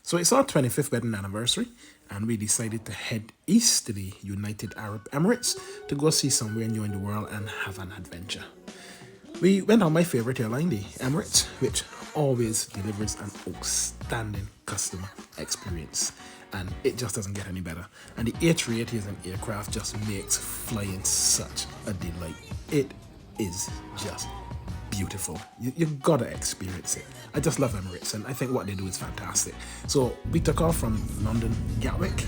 So it's our 25th wedding anniversary, and we decided to head east to the United Arab Emirates to go see somewhere new in the world and have an adventure. We went on my favorite airline, the Emirates, which always delivers an outstanding customer experience. And it just doesn't get any better. And the A380 as an aircraft just makes flying such a delight. It is just beautiful. You gotta experience it. I just love Emirates, and I think what they do is fantastic. So we took off from London Gatwick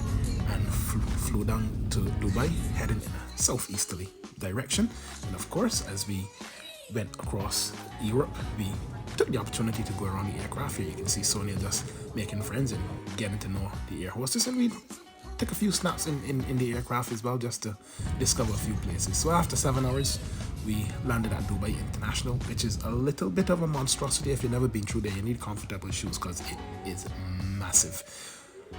and flew down to Dubai, heading in a southeasterly direction. And of course, as we went across Europe, we took the opportunity to go around the aircraft. Here you can see Sonia just making friends and getting to know the air hostess, and we took a few snaps in the aircraft as well, just to discover a few places. So after 7 hours, we landed at Dubai International, which is a little bit of a monstrosity. If you've never been through there, you need comfortable shoes because it is massive.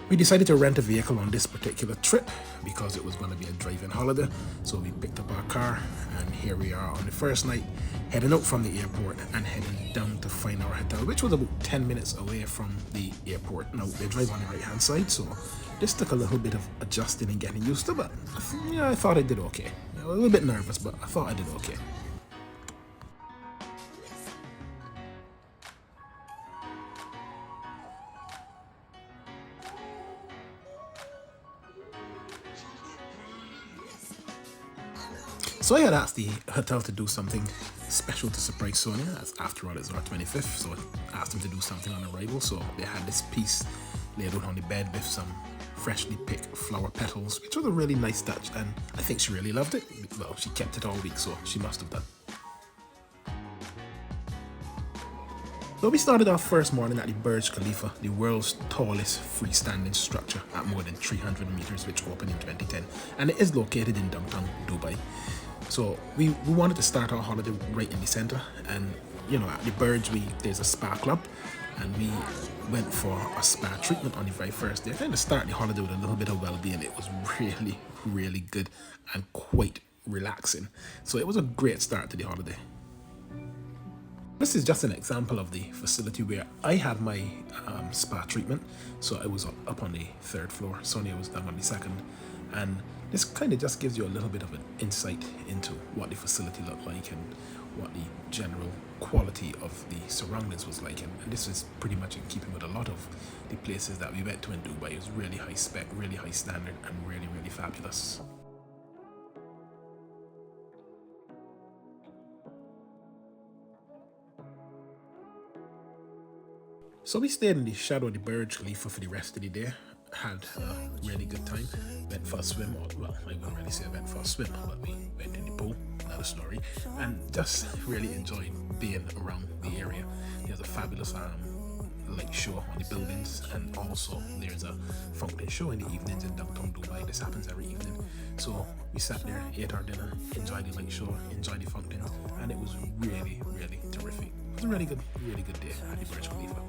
We decided to rent a vehicle on this particular trip because it was going to be a driving holiday. So we picked up our car, and here we are on the first night, heading out from the airport and heading down to find our hotel, which was about 10 minutes away from the airport. Now, they drive on the right hand side, so this took a little bit of adjusting and getting used to, but yeah, I thought I did okay. I was a little bit nervous, but I thought I did okay. So I had asked the hotel to do something special to surprise Sonia, as after all it's our 25th, so I asked them to do something on arrival. So they had this piece laid out on the bed with some freshly picked flower petals, which was a really nice touch, and I think she really loved it. Well, she kept it all week, so she must have done. So we started our first morning at the Burj Khalifa, the world's tallest freestanding structure at more than 300 meters, which opened in 2010, and it is located in downtown Dubai. So we wanted to start our holiday right in the center, and you know, at the Burj there's a spa club, and we went for a spa treatment on the very first day. Kind of start the holiday with a little bit of well-being. It was really good and quite relaxing. So it was a great start to the holiday. This is just an example of the facility where I had my spa treatment. So I was up on the 3rd floor, Sonia was down on the 2nd, and this kind of just gives you a little bit of an insight into what the facility looked like and what the general quality of the surroundings was like. And this is pretty much in keeping with a lot of the places that we went to in Dubai. It was really high spec, really high standard, and really fabulous. So we stayed in the shadow of the Burj Khalifa for the rest of the day. Had a really good time. Went for a swim, or well, I wouldn't really say I went for a swim, but we went in the pool, another story, and just really enjoyed being around the area. There's a fabulous light show on the buildings, and also there's a fountain show in the evenings in downtown Dubai. This happens every evening. So we sat there, ate our dinner, enjoyed the light show, enjoyed the fountain, and it was really terrific. It was a really good day at the Burj Khalifa.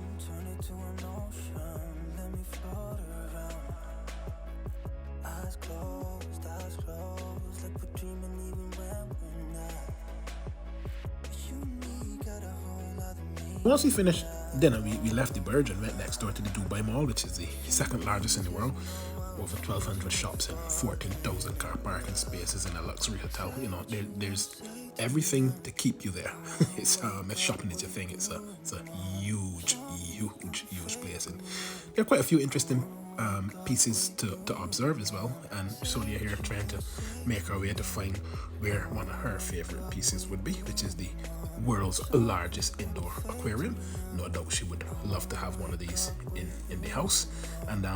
Once we finished dinner, we left the Burj and went next door to the Dubai Mall, which is the second largest in the world. Over 1,200 shops and 14,000 car parking spaces in a luxury hotel. You know, there's everything to keep you there. It's if shopping is your thing, it's a huge place, and there are quite a few interesting pieces to observe as well. And Sonia here trying to make her way to find where one of her favorite pieces would be, which is the world's largest indoor aquarium. No doubt she would love to have one of these in the house. And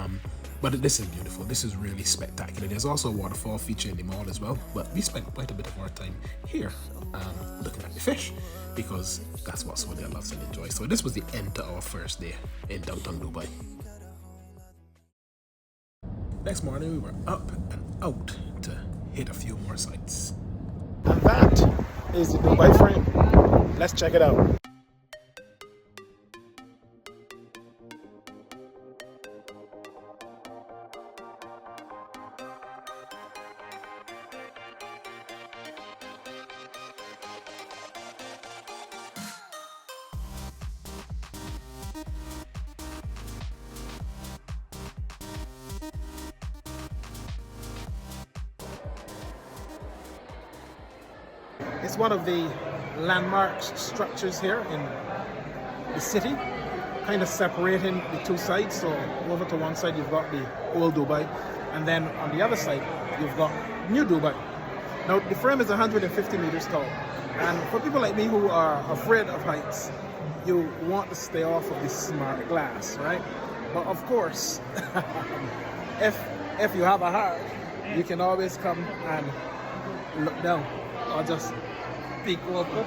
but this is beautiful. This is really spectacular. There's also a waterfall feature in the mall as well, but we spent quite a bit of our time here looking at the fish, because that's what Sonia loves and enjoys. So this was the end to our first day in downtown Dubai. Next morning we were up and out to hit a few more sites. And that is the Dubai frame. Let's check it out. It's one of the landmark structures here in the city, kind of separating the two sides. So over to one side you've got the old Dubai, and then on the other side you've got new Dubai. Now the frame is 150 meters tall, and for people like me who are afraid of heights, you want to stay off of this smart glass, right? But of course, if you have a heart, you can always come and look down or just peek over.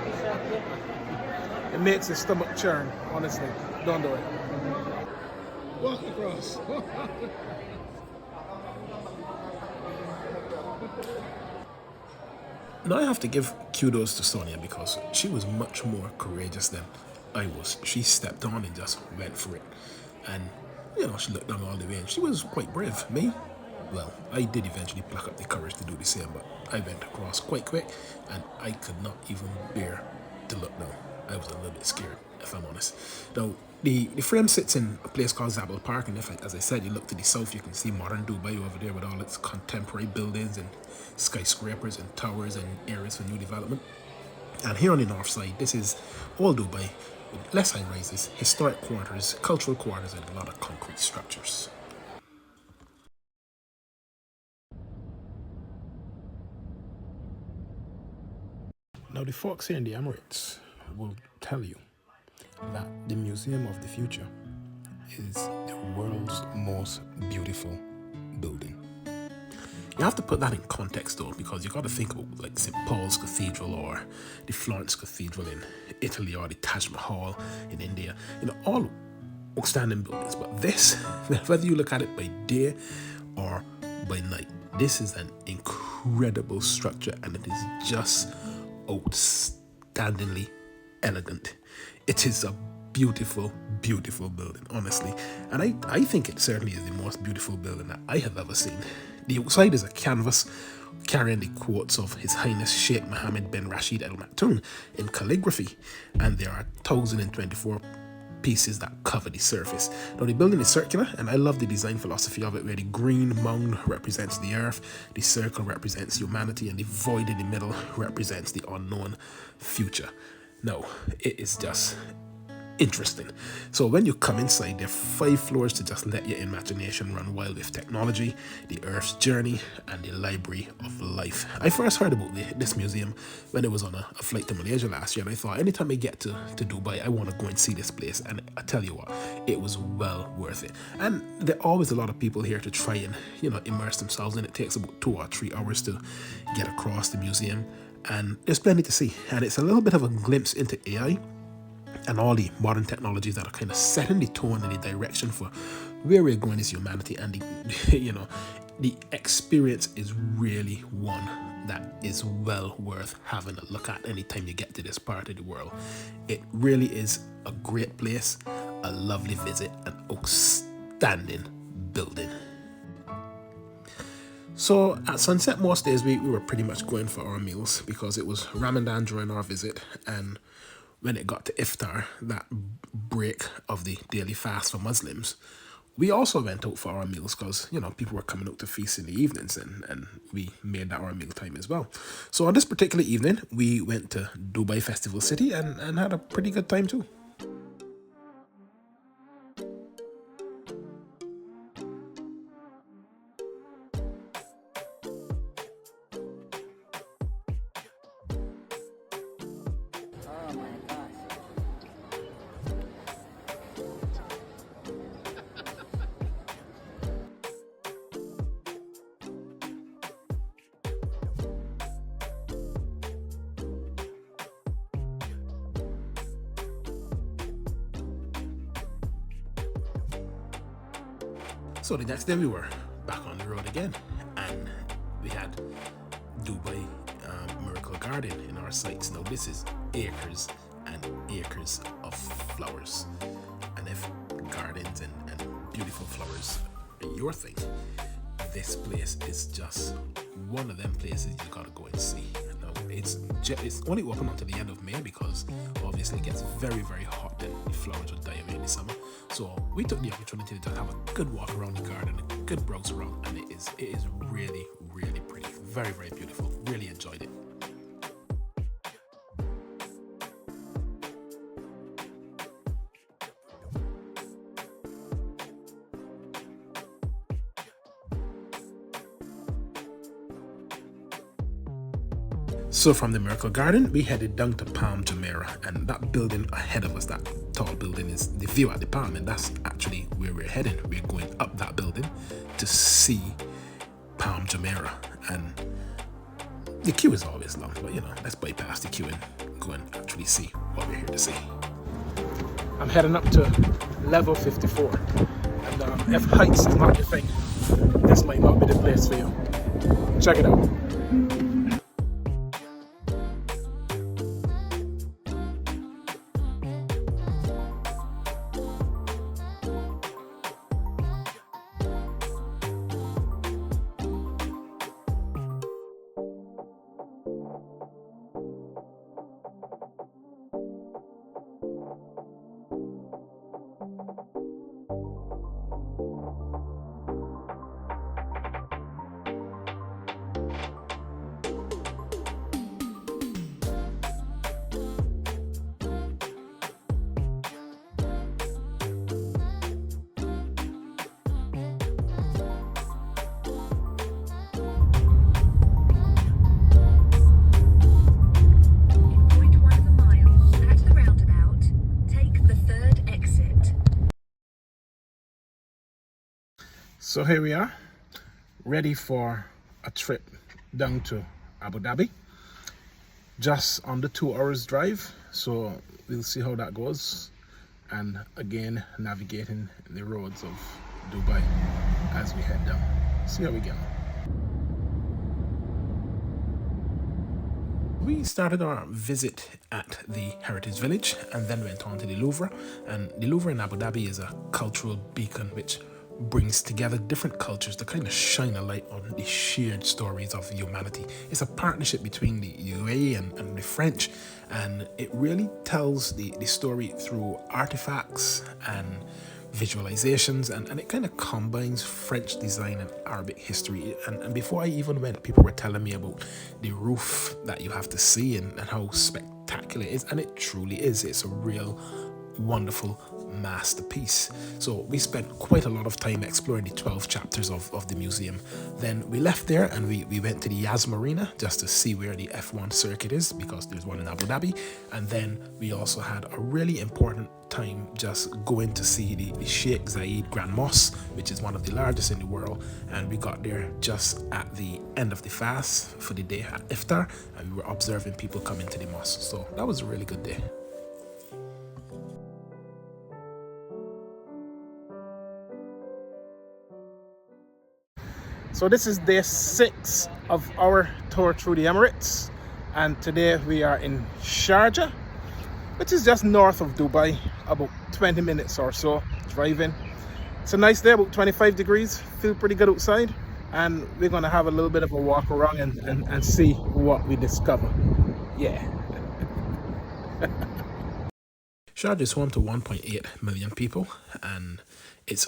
It makes your stomach churn, honestly. Don't do it. Walk across. Now I have to give kudos to Sonia because she was much more courageous than I was. She stepped on and just went for it. And, you know, she looked down all the way and she was quite brave. Me? Well, I did eventually pluck up the courage to do the same, but I went across quite quick and I could not even bear to look down. I was a little bit scared, if I'm honest. Now, the frame sits in a place called Zabel Park, and as I said, you look to the south, you can see modern Dubai over there with all its contemporary buildings and skyscrapers and towers and areas for new development. And here on the north side, this is old Dubai with less high rises, historic quarters, cultural quarters, and a lot of concrete structures. Now, the folks here in the Emirates will tell you that the Museum of the Future is the world's most beautiful building. You have to put that in context though, because you got to think about like St. Paul's Cathedral or the Florence Cathedral in Italy or the Taj Mahal in India. You know, all outstanding buildings. But this, whether you look at it by day or by night, this is an incredible structure and it is just outstandingly elegant. It is a beautiful, beautiful building, honestly. And I think it certainly is the most beautiful building that I have ever seen. The outside is a canvas carrying the quotes of His Highness Sheikh Mohammed bin Rashid Al Maktoum in calligraphy, and there are 1,024 pieces that cover the surface. Now the building is circular, and I love the design philosophy of it, where the green mound represents the earth, the circle represents humanity, and the void in the middle represents the unknown future. Now, it is just interesting. So when you come inside, there are 5 floors to just let your imagination run wild with technology, the Earth's journey, and the Library of Life. I first heard about this museum when I was on a flight to Malaysia last year, and I thought anytime I get to Dubai, I want to go and see this place. And I tell you what, it was well worth it. And there are always a lot of people here to try and, you know, immerse themselves in. It takes about 2 or 3 hours to get across the museum, and there's plenty to see. And it's a little bit of a glimpse into AI and all the modern technologies that are kind of setting the tone and the direction for where we're going as humanity. And the experience is really one that is well worth having a look at anytime you get to this part of the world. It really is a great place, a lovely visit, an outstanding building. So at sunset most days we were pretty much going for our meals because it was Ramadan during our visit, and when it got to Iftar, that break of the daily fast for Muslims, we also went out for our meals because, you know, people were coming out to feast in the evenings, and we made that our meal time as well. So on this particular evening, we went to Dubai Festival City and had a pretty good time too. So the next day we were back on the road again, and we had Dubai Miracle Garden in our sights. Now this is acres and acres of flowers, and if gardens and beautiful flowers are your thing, this place is just one of them places you gotta go and see. Now it's only open until the end of May because obviously it gets very, very hot and the flowers will die away in the summer. So we took the opportunity to just have a good walk around the garden, a good browse around, and it is really, really pretty. Very, very beautiful. Really enjoyed it. So from the Miracle Garden, we headed down to Palm Jumeirah, and that building ahead of us, that tall building, is the view at the Palm, and that's actually where we're heading. We're going up that building to see Palm Jumeirah, and the queue is always long, but you know, let's bypass the queue and go and actually see what we're here to see. I'm heading up to level 54, and if heights is not your thing, this might not be the place for you. Check it out. So here we are, ready for a trip down to Abu Dhabi, just under 2 hours drive. So we'll see how that goes, and again navigating the roads of Dubai as we head down. See how we get on. We started our visit at the Heritage Village and then went on to the Louvre. And the Louvre in Abu Dhabi is a cultural beacon which brings together different cultures to kind of shine a light on the shared stories of humanity. It's a partnership between the UAE and the French, and it really tells the story through artifacts and visualizations, and it kind of combines French design and Arabic history. And before I even went, people were telling me about the roof that you have to see and how spectacular it is, and it truly is. It's a real wonderful masterpiece. So we spent quite a lot of time exploring the 12 chapters of the museum. Then we left there and we went to the Yas Marina just to see where the F1 circuit is, because there's one in Abu Dhabi. And then we also had a really important time just going to see the Sheikh Zayed Grand Mosque, which is one of the largest in the world. And we got there just at the end of the fast for the day at Iftar, and we were observing people come into the mosque. So that was a really good day. So this is day 6 of our tour through the Emirates, and today we are in Sharjah, which is just north of Dubai, about 20 minutes or so driving. It's a nice day, about 25 degrees, feel pretty good outside, and we're gonna have a little bit of a walk around and see what we discover. Yeah. Sharjah is home to 1.8 million people, and it's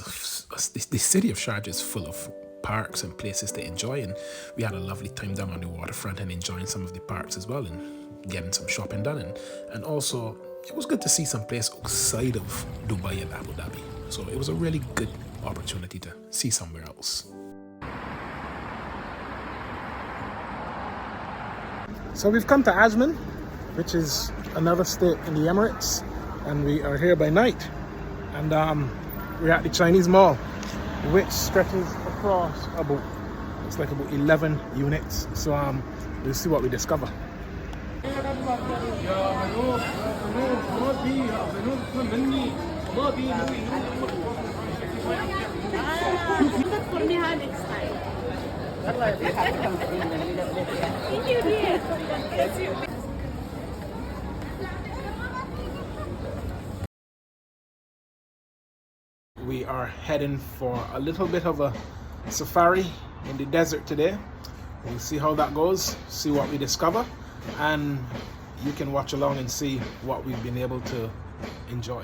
the city of Sharjah is full of parks and places to enjoy, and we had a lovely time down on the waterfront and enjoying some of the parks as well and getting some shopping done, and also it was good to see some place outside of Dubai and Abu Dhabi. So it was a really good opportunity to see somewhere else. So we've come to Ajman, which is another state in the Emirates, and we are here by night, and we're at the Chinese Mall, which stretches across about, it's like about 11 units. So we'll see what we discover. We are heading for a little bit of a safari in the desert today. We'll see how that goes, see what we discover, and you can watch along and see what we've been able to enjoy.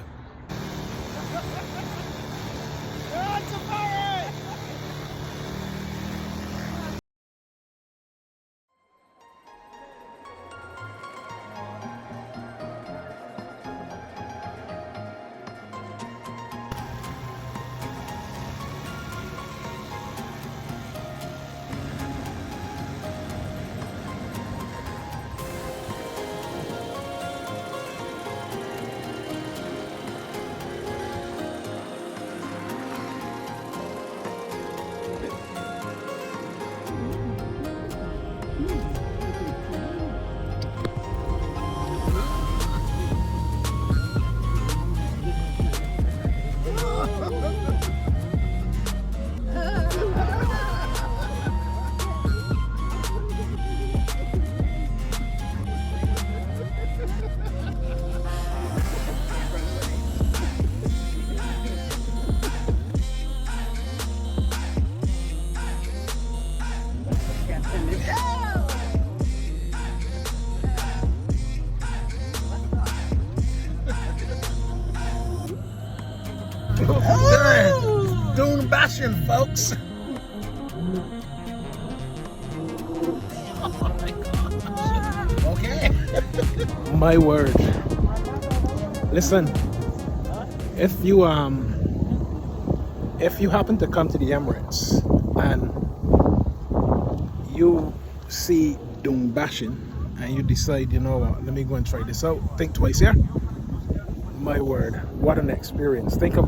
Dune bashing, folks. Okay. My word. Listen, if you happen to come to the Emirates and you see Dune bashing and you decide, you know what, let me go and try this out, think twice, yeah? My word, what an experience. Think of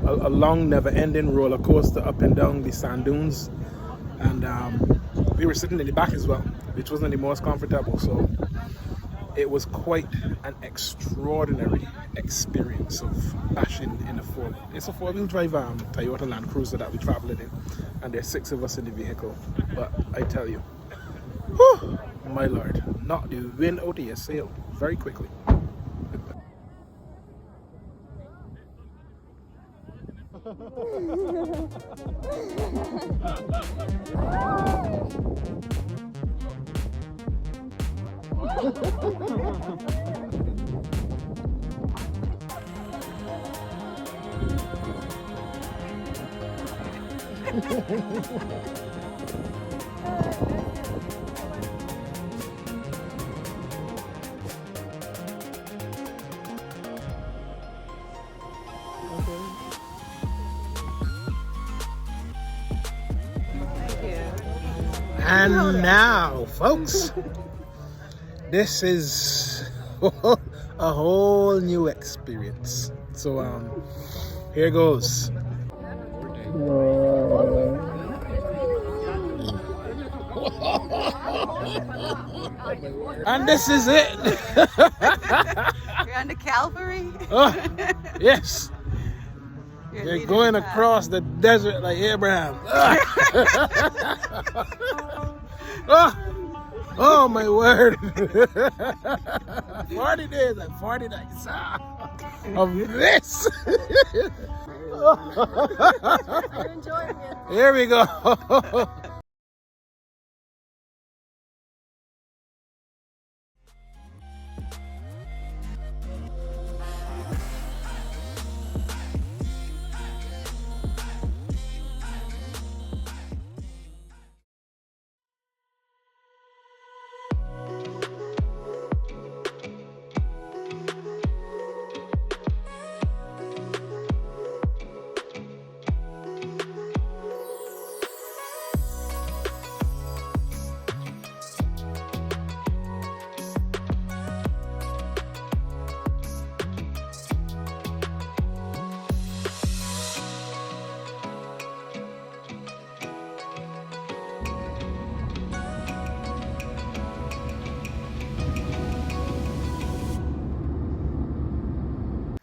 a long, never-ending roller coaster up and down the sand dunes, and we were sitting in the back as well, which wasn't the most comfortable, so it was quite an extraordinary experience of bashing in a it's a four-wheel drive Toyota Land Cruiser that we traveled in, and there's 6 of us in the vehicle. But I tell you, whew, my lord, knock the wind out of your sail very quickly. And now, folks, this is a whole new experience. So here goes. And this is it. You're on the Calvary? Oh, yes. You're going across the desert like Abraham. Oh my word. 40 days and 40 nights of this. You're enjoying it. Here we go.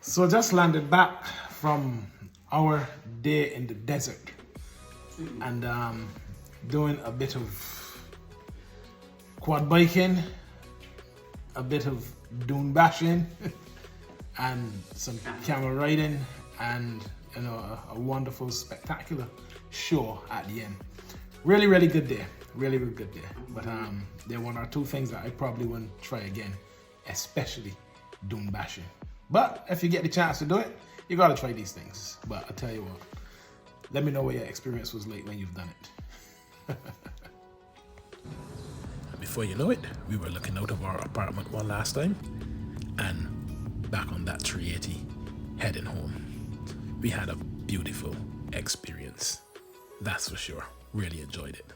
So just landed back from our day in the desert and doing a bit of quad biking, a bit of dune bashing and some camel riding, and you know, a wonderful, spectacular show at the end. Really, really good day. Really, really good day. But there are 1 or 2 things that I probably wouldn't try again, especially dune bashing. But if you get the chance to do it, you gotta try these things. But I tell you what, let me know what your experience was like when you've done it. Before you know it, we were looking out of our apartment one last time and back on that 380 heading home. We had a beautiful experience, that's for sure. Really enjoyed it.